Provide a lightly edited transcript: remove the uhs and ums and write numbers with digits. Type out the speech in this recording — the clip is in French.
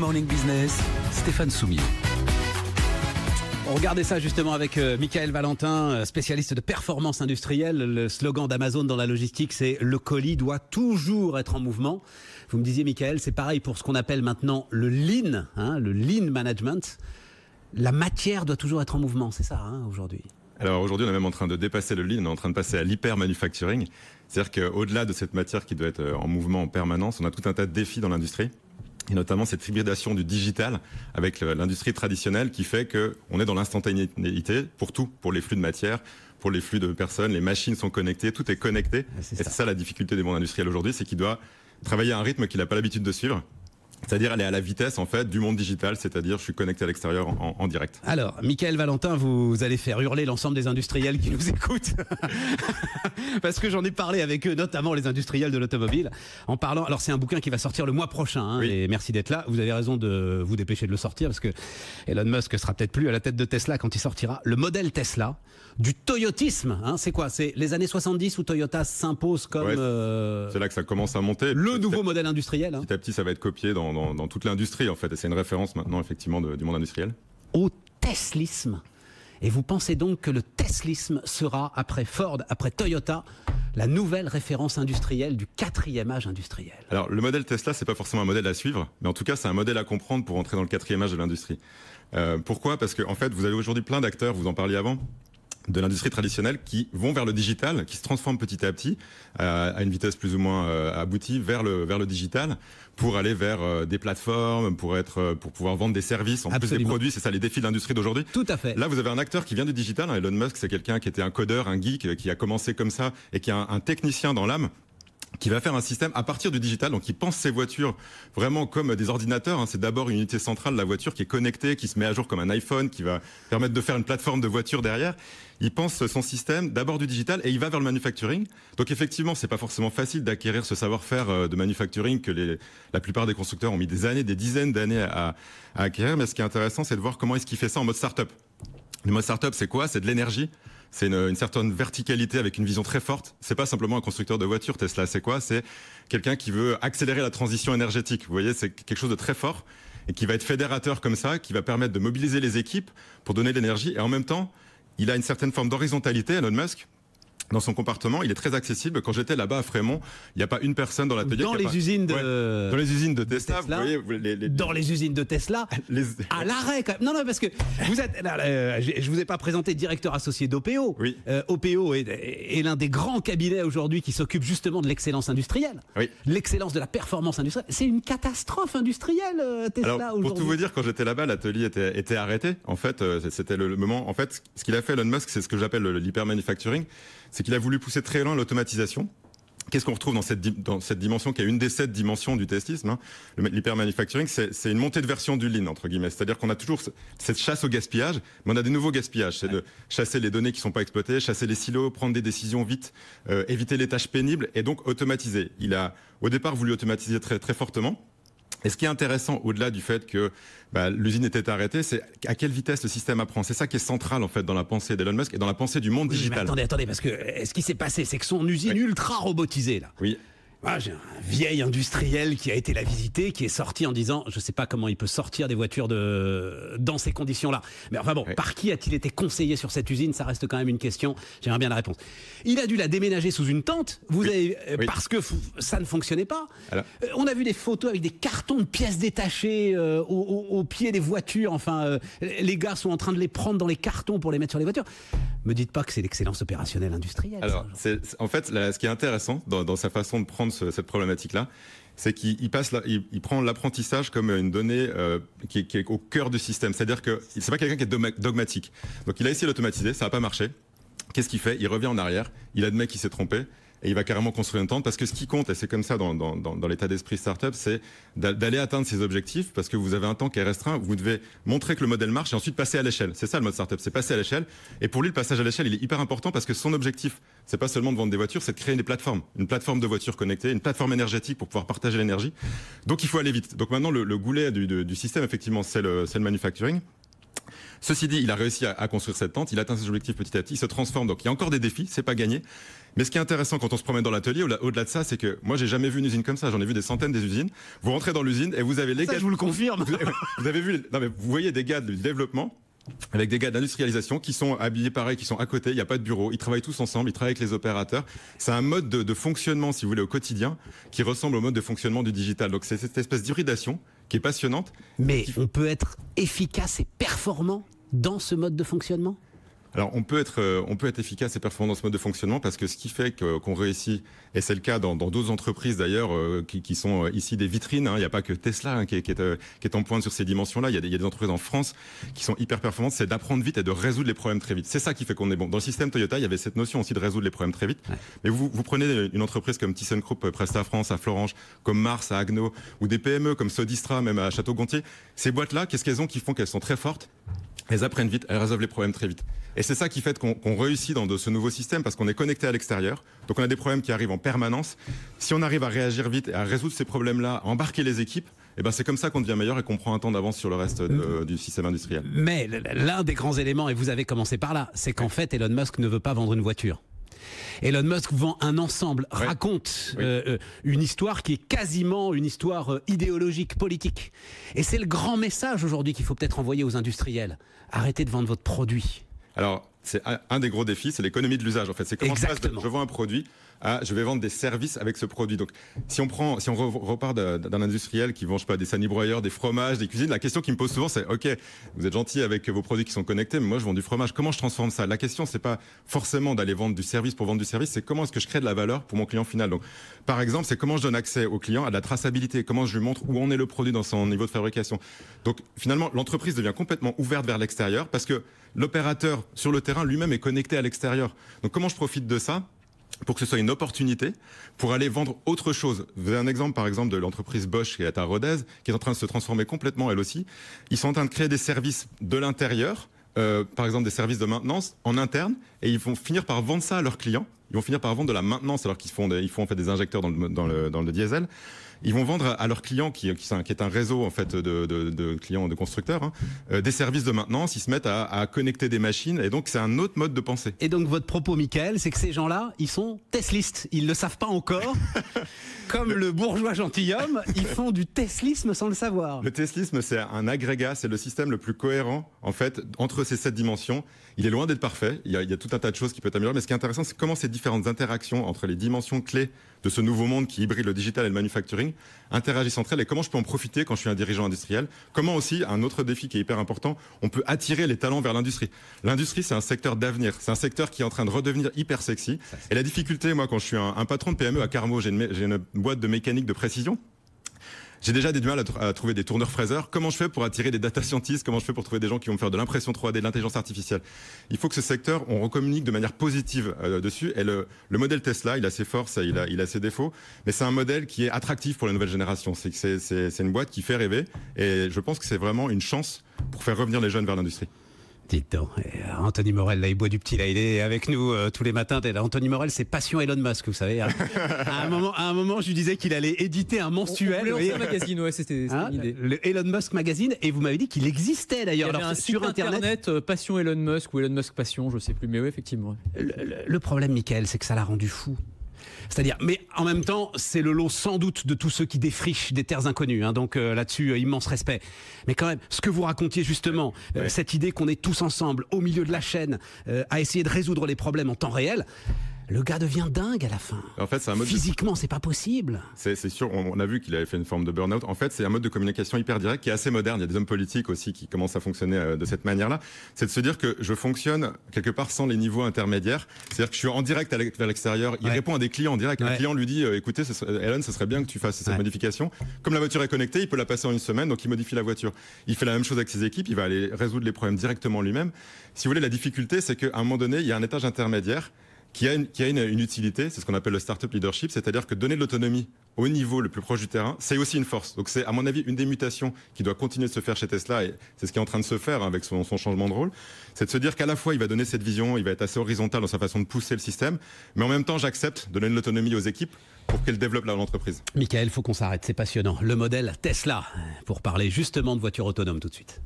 Morning Business, Stéphane Soumier. Regardez ça justement avec Michael Valentin, spécialiste de performance industrielle. Le slogan d'Amazon dans la logistique, c'est « Le colis doit toujours être en mouvement ». Vous me disiez, Michael, c'est pareil pour ce qu'on appelle maintenant le lean, le lean management. La matière doit toujours être en mouvement, c'est ça aujourd'hui? Alors aujourd'hui, on est même en train de dépasser le lean, on est en train de passer à l'hyper-manufacturing. C'est-à-dire qu'au-delà de cette matière qui doit être en mouvement en permanence, on a tout un tas de défis dans l'industrie. Et notamment cette hybridation du digital avec l'industrie traditionnelle qui fait qu'on est dans l'instantanéité pour tout, pour les flux de matière, pour les flux de personnes, les machines sont connectées, tout est connecté. Et c'est ça la difficulté des mondes industriels aujourd'hui, c'est qu'il doit travailler à un rythme qu'il n'a pas l'habitude de suivre. C'est-à-dire aller à la vitesse en fait du monde digital, c'est-à-dire je suis connecté à l'extérieur en direct. Alors, Michael Valentin, vous allez faire hurler l'ensemble des industriels qui nous écoutent, parce que j'en ai parlé avec eux, notamment les industriels de l'automobile, en parlant. Alors c'est un bouquin qui va sortir le mois prochain, oui. Et merci d'être là. Vous avez raison de vous dépêcher de le sortir, parce que Elon Musk sera peut-être plus à la tête de Tesla quand il sortira. Le modèle Tesla, du toyotisme, c'est quoi? C'est les années 70 où Toyota s'impose comme... C'est là que ça commence à monter. Le nouveau modèle industriel. Petit à petit, ça va être copié dans toute l'industrie, en fait. Et c'est une référence maintenant, effectivement, du monde industriel. Au teslisme. Et vous pensez donc que le teslisme sera, après Ford, après Toyota, la nouvelle référence industrielle du 4e âge industriel? Alors, le modèle Tesla, c'est pas forcément un modèle à suivre, mais en tout cas, c'est un modèle à comprendre pour entrer dans le 4e âge de l'industrie. Pourquoi? Parce que, en fait, vous avez aujourd'hui plein d'acteurs, vous en parliez avant, de l'industrie traditionnelle qui vont vers le digital, qui se transforment petit à petit à une vitesse plus ou moins aboutie vers le digital pour aller vers des plateformes, pour pouvoir vendre des services en plus des produits. C'est ça les défis de l'industrie d'aujourd'hui. Tout à fait. Là, vous avez un acteur qui vient du digital. Elon Musk, c'est quelqu'un qui était un codeur, un geek, qui a commencé comme ça et qui a un technicien dans l'âme, qui va faire un système à partir du digital, donc il pense ses voitures vraiment comme des ordinateurs. C'est d'abord une unité centrale de la voiture qui est connectée, qui se met à jour comme un iPhone, qui va permettre de faire une plateforme de voiture derrière. Il pense son système d'abord du digital et il va vers le manufacturing. Donc effectivement, c'est pas forcément facile d'acquérir ce savoir-faire de manufacturing que la plupart des constructeurs ont mis des années, des dizaines d'années à acquérir. Mais ce qui est intéressant, c'est de voir comment est-ce qu'il fait ça en mode start-up. Le mode start-up, c'est quoi? C'est de l'énergie. C'est une certaine verticalité avec une vision très forte. C'est pas simplement un constructeur de voitures, Tesla. C'est quoi? C'est quelqu'un qui veut accélérer la transition énergétique. Vous voyez, c'est quelque chose de très fort et qui va être fédérateur comme ça, qui va permettre de mobiliser les équipes pour donner de l'énergie. Et en même temps, il a une certaine forme d'horizontalité, Elon Musk. Dans son comportement, il est très accessible. Quand j'étais là-bas à Fremont, il n'y a pas une personne dans l'atelier. Dans les usines de Tesla, vous voyez, dans les usines de Tesla, à l'arrêt quand même. Non, parce que vous êtes, je vous ai pas présenté directeur associé d'OPO. Oui. OPO est l'un des grands cabinets aujourd'hui qui s'occupe justement de l'excellence industrielle. Oui. L'excellence de la performance industrielle. C'est une catastrophe industrielle, Tesla aujourd'hui. Pour tout vous dire, quand j'étais là-bas, l'atelier était arrêté. En fait, c'était le moment. En fait, ce qu'il a fait Elon Musk, c'est ce que j'appelle l'hyper-manufacturing. C'est qu'il a voulu pousser très loin l'automatisation. Qu'est-ce qu'on retrouve dans cette dimension qui est une des 7 dimensions du teslisme, l'hyper-manufacturing, c'est une montée de version du lean, entre guillemets. C'est-à-dire qu'on a toujours cette chasse au gaspillage, mais on a des nouveaux gaspillages. C'est de chasser les données qui ne sont pas exploitées, chasser les silos, prendre des décisions vite, éviter les tâches pénibles et donc automatiser. Il a au départ voulu automatiser très, très fortement. Et ce qui est intéressant, au-delà du fait que l'usine était arrêtée, c'est à quelle vitesse le système apprend. C'est ça qui est central en fait dans la pensée d'Elon Musk et dans la pensée du monde digital. Mais attendez, parce que ce qui s'est passé, c'est que son usine ultra robotisée là. Oui. J'ai un vieil industriel qui a été la visiter, qui est sorti en disant, je ne sais pas comment il peut sortir des voitures dans ces conditions-là. Mais enfin bon, par qui a-t-il été conseillé sur cette usine? Ça reste quand même une question. J'aimerais bien la réponse. Il a dû la déménager sous une tente. Parce que ça ne fonctionnait pas. Alors, on a vu des photos avec des cartons de pièces détachées au pied des voitures. Enfin, les gars sont en train de les prendre dans les cartons pour les mettre sur les voitures. Me dites pas que c'est l'excellence opérationnelle industrielle. Alors, en fait, ce qui est intéressant dans sa façon de prendre cette problématique-là, c'est qu'il prend l'apprentissage comme une donnée qui est au cœur du système. C'est-à-dire que c'est pas quelqu'un qui est dogmatique. Donc il a essayé d'automatiser, ça n'a pas marché. Qu'est-ce qu'il fait? Il revient en arrière, il admet qu'il s'est trompé. Et il va carrément construire une tente parce que ce qui compte, et c'est comme ça dans l'état d'esprit startup, c'est d'aller atteindre ses objectifs parce que vous avez un temps qui est restreint. Vous devez montrer que le modèle marche et ensuite passer à l'échelle. C'est ça le mode startup, c'est passer à l'échelle. Et pour lui, le passage à l'échelle, il est hyper important parce que son objectif, c'est pas seulement de vendre des voitures, c'est de créer des plateformes. Une plateforme de voitures connectées, une plateforme énergétique pour pouvoir partager l'énergie. Donc il faut aller vite. Donc maintenant, le goulet du système, effectivement, c'est le manufacturing. Ceci dit, il a réussi à construire cette tente, il atteint ses objectifs petit à petit, il se transforme, donc il y a encore des défis, c'est pas gagné. Mais ce qui est intéressant quand on se promène dans l'atelier, au-delà de ça, c'est que moi j'ai jamais vu une usine comme ça, j'en ai vu des centaines des usines. Vous rentrez dans l'usine et vous avez les gars... je vous le confirme. Vous avez vu, non mais vous voyez des gars du développement, avec des gars d'industrialisation qui sont habillés pareil, qui sont à côté, il n'y a pas de bureau, ils travaillent tous ensemble, ils travaillent avec les opérateurs. C'est un mode de fonctionnement, si vous voulez, au quotidien, qui ressemble au mode de fonctionnement du digital. Donc c'est cette espèce d'hybridation qui est passionnante. Mais on peut être efficace et performant dans ce mode de fonctionnement ? Alors on peut être efficace et performant dans ce mode de fonctionnement parce que ce qui fait qu'on réussit, et c'est le cas dans d'autres entreprises d'ailleurs qui sont ici des vitrines, hein, il n'y a pas que Tesla qui est en pointe sur ces dimensions-là, il y a des entreprises en France qui sont hyper performantes, c'est d'apprendre vite et de résoudre les problèmes très vite. C'est ça qui fait qu'on est bon. Dans le système Toyota, il y avait cette notion aussi de résoudre les problèmes très vite. Ouais. Mais vous prenez une entreprise comme ThyssenKrupp, Presta France, à Florange, comme Mars, à Agno, ou des PME comme Sodistra, même à Château-Gontier, ces boîtes-là, qu'est-ce qu'elles ont qui font qu'elles sont très fortes ? Elles apprennent vite, elles résolvent les problèmes très vite. Et c'est ça qui fait qu'on réussit dans ce nouveau système parce qu'on est connecté à l'extérieur. Donc on a des problèmes qui arrivent en permanence. Si on arrive à réagir vite et à résoudre ces problèmes-là, à embarquer les équipes, eh ben c'est comme ça qu'on devient meilleur et qu'on prend un temps d'avance sur le reste du système industriel. Mais l'un des grands éléments, et vous avez commencé par là, c'est qu'en fait Elon Musk ne veut pas vendre une voiture. Elon Musk vend un ensemble, raconte une histoire qui est quasiment une histoire idéologique, politique. Et c'est le grand message aujourd'hui qu'il faut peut-être envoyer aux industriels. Arrêtez de vendre votre produit. Alors, c'est un des gros défis, c'est l'économie de l'usage. En fait, c'est comment je vends un produit à je vais vendre des services avec ce produit. Donc, si on repart d'un industriel qui vend, je sais pas, des sanibroyeurs, des fromages, des cuisines, la question qui me pose souvent, c'est OK, vous êtes gentil avec vos produits qui sont connectés, mais moi, je vends du fromage. Comment je transforme ça ? La question, c'est pas forcément d'aller vendre du service pour vendre du service, c'est comment est-ce que je crée de la valeur pour mon client final. Donc, par exemple, c'est comment je donne accès au client à de la traçabilité, comment je lui montre où en est le produit dans son niveau de fabrication. Donc, finalement, l'entreprise devient complètement ouverte vers l'extérieur parce que l'opérateur sur le terrain lui-même est connecté à l'extérieur. Donc, comment je profite de ça ? Pour que ce soit une opportunité pour aller vendre autre chose. Vous avez un exemple, par exemple, de l'entreprise Bosch qui est à Rodez, qui est en train de se transformer complètement, elle aussi. Ils sont en train de créer des services de l'intérieur, par exemple des services de maintenance en interne, et ils vont finir par vendre ça à leurs clients. Ils vont finir par vendre de la maintenance alors qu'ils font en fait des injecteurs dans le diesel. Ils vont vendre à leurs clients, qui est un réseau en fait de clients, de constructeurs, hein, des services de maintenance. Ils se mettent à connecter des machines, et donc c'est un autre mode de pensée. Et donc votre propos, Michael, c'est que ces gens-là, ils sont teslistes. Ils ne le savent pas encore. Comme le bourgeois gentilhomme, ils font du teslisme sans le savoir. Le teslisme, c'est un agrégat, c'est le système le plus cohérent en fait entre ces 7 dimensions. Il est loin d'être parfait. Il y a tout un tas de choses qui peuvent être améliorées. Mais ce qui est intéressant, c'est comment ces différentes interactions entre les dimensions clés de ce nouveau monde qui hybride le digital et le manufacturing interagissent entre elles, et comment je peux en profiter quand je suis un dirigeant industriel. Comment aussi, un autre défi qui est hyper important, on peut attirer les talents vers l'industrie. L'industrie, c'est un secteur d'avenir. C'est un secteur qui est en train de redevenir hyper sexy. Et la difficulté, moi, quand je suis un patron de PME à Carmo, j'ai une boîte de mécanique de précision. J'ai déjà du mal à trouver des tourneurs-fraiseurs. Comment je fais pour attirer des data scientists ? Comment je fais pour trouver des gens qui vont me faire de l'impression 3D, de l'intelligence artificielle ? Il faut que ce secteur, on recommunique de manière positive dessus. Et le modèle Tesla, il a ses forces, il a ses défauts, mais c'est un modèle qui est attractif pour la nouvelle génération. C'est une boîte qui fait rêver, et je pense que c'est vraiment une chance pour faire revenir les jeunes vers l'industrie. Dites donc, Anthony Morel, là, il boit du petit, là, il est avec nous tous les matins. Anthony Morel, c'est passion Elon Musk, vous savez. À un moment, je lui disais qu'il allait éditer un mensuel. Un magazine, ouais, c'était l'idée. Le Elon Musk Magazine, et vous m'avez dit qu'il existait d'ailleurs. Il y avait un sur Internet, Passion Elon Musk ou Elon Musk Passion, je sais plus, mais oui, effectivement. Le problème, Michael, c'est que ça l'a rendu fou. C'est-à-dire, mais en même temps, c'est le lot sans doute de tous ceux qui défrichent des terres inconnues. Hein, donc là-dessus, immense respect. Mais quand même, ce que vous racontiez justement, cette idée qu'on est tous ensemble, au milieu de la chaîne, à essayer de résoudre les problèmes en temps réel. Le gars devient dingue à la fin. En fait, c'est un mode physiquement, c'est pas possible. C'est sûr, on a vu qu'il avait fait une forme de burn-out. En fait, c'est un mode de communication hyper direct qui est assez moderne. Il y a des hommes politiques aussi qui commencent à fonctionner de cette manière-là. C'est de se dire que je fonctionne quelque part sans les niveaux intermédiaires. C'est-à-dire que je suis en direct vers l'extérieur. Il répond à des clients en direct. Un client lui dit écoutez, Elon, ce serait bien que tu fasses cette modification. Comme la voiture est connectée, il peut la passer en une semaine, donc il modifie la voiture. Il fait la même chose avec ses équipes. Il va aller résoudre les problèmes directement lui-même. Si vous voulez, la difficulté, c'est qu'à un moment donné, il y a un étage intermédiaire qui a une utilité, c'est ce qu'on appelle le startup leadership, c'est-à-dire que donner de l'autonomie au niveau le plus proche du terrain, c'est aussi une force. Donc c'est à mon avis une des mutations qui doit continuer de se faire chez Tesla, et c'est ce qui est en train de se faire avec son changement de rôle, c'est de se dire qu'à la fois il va donner cette vision, il va être assez horizontal dans sa façon de pousser le système, mais en même temps j'accepte de donner de l'autonomie aux équipes pour qu'elles développent l'entreprise. Michael, il faut qu'on s'arrête, c'est passionnant. Le modèle Tesla, pour parler justement de voitures autonomes tout de suite.